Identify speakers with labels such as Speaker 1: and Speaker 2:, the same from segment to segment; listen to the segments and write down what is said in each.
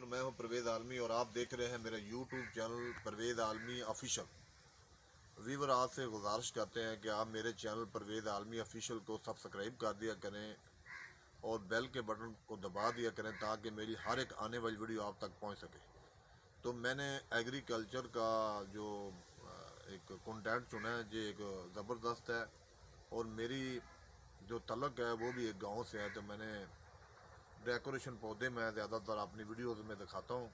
Speaker 1: Weaver मैं हूं परवेज़ आलमी और आप देख रहे हैं मेरा यूट्यूब चैनल परवेज़ आलमी ऑफिशियल। वीवर आपसे गुजारिश करते हैं कि आप मेरे चैनल परवेज़ आलमी ऑफिशियल को सब्सक्राइब कर दिया करें और बेल के बटन को दबा दिया करें ताकि मेरी हर एक आने वाली वीडियो आप तक पहुंच सके। तो मैंने एग्रीकल्चर का जो एक कंटेंट चुना है जो एक ज़बरदस्त है और मेरी जो तलक है वो भी एक गाँव से है। तो मैंने डेकोरेशन पौधे मैं ज़्यादातर अपनी वीडियोज़ में दिखाता हूँ।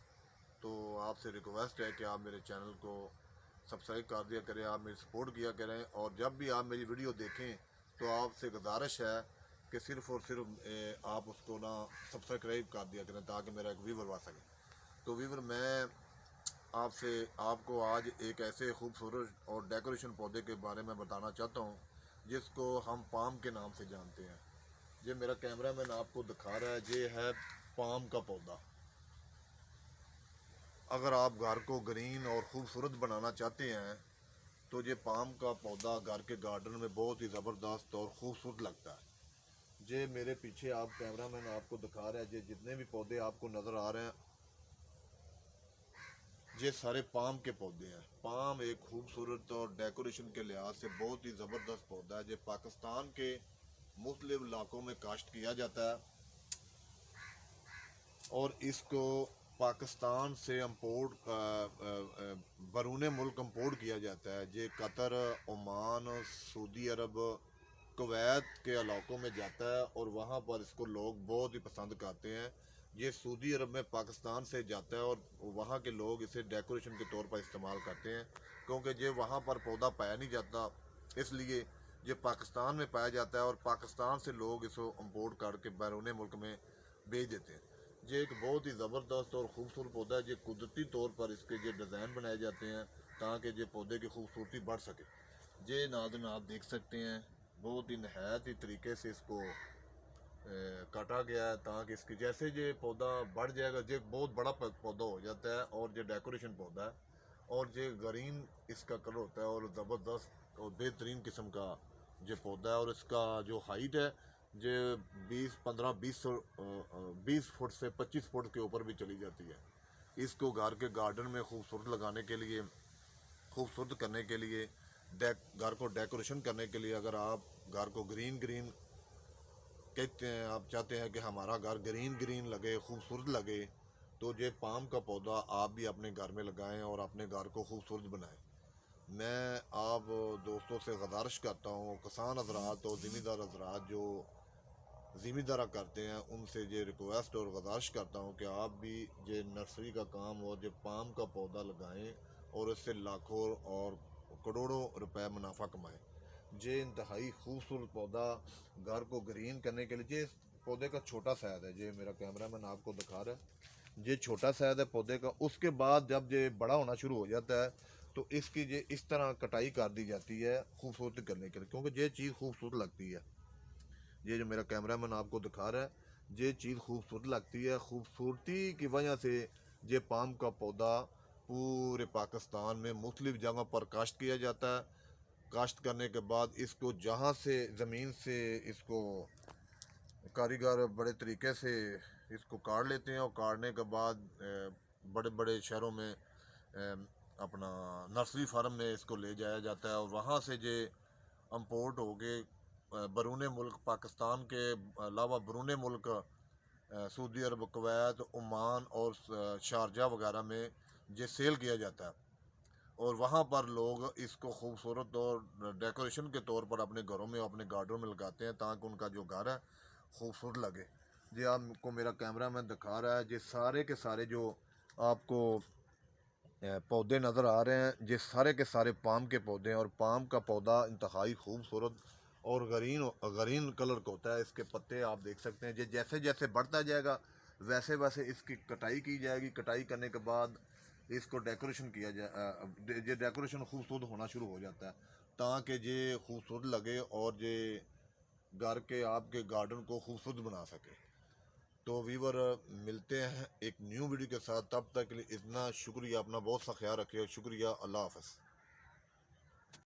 Speaker 1: तो आपसे रिक्वेस्ट है कि आप मेरे चैनल को सब्सक्राइब कर दिया करें, आप मेरी सपोर्ट किया करें और जब भी आप मेरी वीडियो देखें तो आपसे गुजारिश है कि सिर्फ़ और सिर्फ आप उसको ना सब्सक्राइब कर दिया करें ताकि मेरा एक व्यूवर आ सके। तो व्यूवर मैं आपसे आपको आज एक ऐसे खूबसूरत और डेकोरेशन पौधे के बारे में बताना चाहता हूँ जिसको हम पाम के नाम से जानते हैं। ये मेरा कैमरा मैन आपको दिखा रहा है, ये है पाम का पौधा। अगर आप घर को ग्रीन और ख़ूबसूरत बनाना चाहते हैं तो ये पाम का पौधा घर के गार्डन में बहुत ही ज़बरदस्त और ख़ूबसूरत लगता है। ये मेरे पीछे आप कैमरा मैन आपको दिखा रहा है, ये जितने भी पौधे आपको नज़र आ रहे हैं ये सारे पाम के पौधे हैं। पाम एक खूबसूरत और डेकोरेशन के लिहाज से बहुत ही ज़बरदस्त पौधा है। ये पाकिस्तान के मुख्तलिफ इलाकों में काश्त किया जाता है और इसको पाकिस्तान से इम्पोर्ट बरून मुल्क इम्पोर्ट किया जाता है। ये कतर, ओमान, सऊदी अरब, कुवैत के इलाकों में जाता है और वहाँ पर इसको लोग बहुत ही पसंद करते हैं। ये सऊदी अरब में पाकिस्तान से जाता है और वहाँ के लोग इसे डेकोरेशन के तौर पर इस्तेमाल करते हैं क्योंकि ये वहाँ पर पौधा पाया नहीं जाता, इसलिए ये पाकिस्तान में पाया जाता है और पाकिस्तान से लोग इसको इम्पोर्ट करके बैरून मुल्क में भेज देते हैं। ये एक बहुत ही ज़बरदस्त और ख़ूबसूरत पौधा है। ये कुदरती तौर पर इसके जो डिज़ाइन बनाए जाते हैं ताकि ये पौधे की खूबसूरती बढ़ सके। ये नाज़रीन आप देख सकते हैं बहुत ही नहायत ही तरीके से इसको काटा गया है ताकि इसकी जैसे ये पौधा बढ़ जाएगा ये बहुत बड़ा पौधा हो जाता है और ये डेकोरेशन पौधा है और ये ग्रीन इसका कलर होता है और ज़बरदस्त और बेहतरीन किस्म का ये पौधा है और इसका जो हाइट है ये 20 फुट से 25 फुट के ऊपर भी चली जाती है। इसको घर के गार्डन में खूबसूरत लगाने के लिए, खूबसूरत करने के लिए, घर को डेकोरेशन करने के लिए, अगर आप घर को ग्रीन ग्रीन कहते हैं, आप चाहते हैं कि हमारा घर ग्रीन ग्रीन लगे, खूबसूरत लगे, तो ये पाम का पौधा आप भी अपने घर में लगाएं और अपने घर को खूबसूरत बनाएं। मैं आप दोस्तों से गुजारिश करता हूँ, किसान हज़रात और ज़मींदार हज़रात जो ज़मींदारा करते हैं उनसे ये रिक्वेस्ट और गुजारिश करता हूँ कि आप भी ये नर्सरी का काम और ये पाम का पौधा लगाएं और इससे लाखों और करोड़ों रुपए मुनाफा कमाएं। ये इंतहाई खूबसूरत पौधा घर को ग्रीन करने के लिए, ये पौधे का छोटा साइज है, ये मेरा कैमरा मैन आपको दिखा रहा है, ये छोटा साइज है पौधे का। उसके बाद जब ये बड़ा होना शुरू हो जाता है तो इसकी ये इस तरह कटाई कर दी जाती है खूबसूरती करने के लिए, क्योंकि ये चीज़ खूबसूरत लगती है। ये जो मेरा कैमरा मैन आपको दिखा रहा है ये चीज़ खूबसूरत लगती है। खूबसूरती की वजह से ये पाम का पौधा पूरे पाकिस्तान में मुख्तलिफ जगह पर काश्त किया जाता है। काश्त करने के बाद इसको जहाँ से ज़मीन से इसको कारीगर बड़े तरीके से इसको काट लेते हैं और काटने के बाद बड़े बड़े शहरों में अपना नर्सरी फार्म में इसको ले जाया जाता है और वहाँ से ये इम्पोर्ट हो गए बरून मुल्क, पाकिस्तान के अलावा बरून मुल्क सऊदी अरब, कुवैत, ओमान और शारजा वगैरह में ये सेल किया जाता है और वहाँ पर लोग इसको खूबसूरत और डेकोरेशन के तौर पर अपने घरों में, अपने गार्डन में लगाते हैं ताकि उनका जो घर है खूबसूरत लगे। ये आपको मेरा कैमरा मैन दिखा रहा है, ये सारे के सारे जो आपको पौधे नज़र आ रहे हैं ये सारे के सारे पाम के पौधे हैं और पाम का पौधा इंतहाई खूबसूरत और ग्रीन कलर का होता है। इसके पत्ते आप देख सकते हैं, ये जैसे जैसे बढ़ता जाएगा वैसे वैसे इसकी कटाई की जाएगी। कटाई करने के बाद इसको डेकोरेशन किया जाए, ये डेकोरेशन खूबसूरत होना शुरू हो जाता है ताकि ये खूबसूरत लगे और ये घर के आपके गार्डन को खूबसूरत बना सके। तो वीवर मिलते हैं एक न्यू वीडियो के साथ, तब तक के लिए इतना शुक्रिया, अपना बहुत सा ख्याल रखिए, शुक्रिया, अल्लाह हाफ़िज़।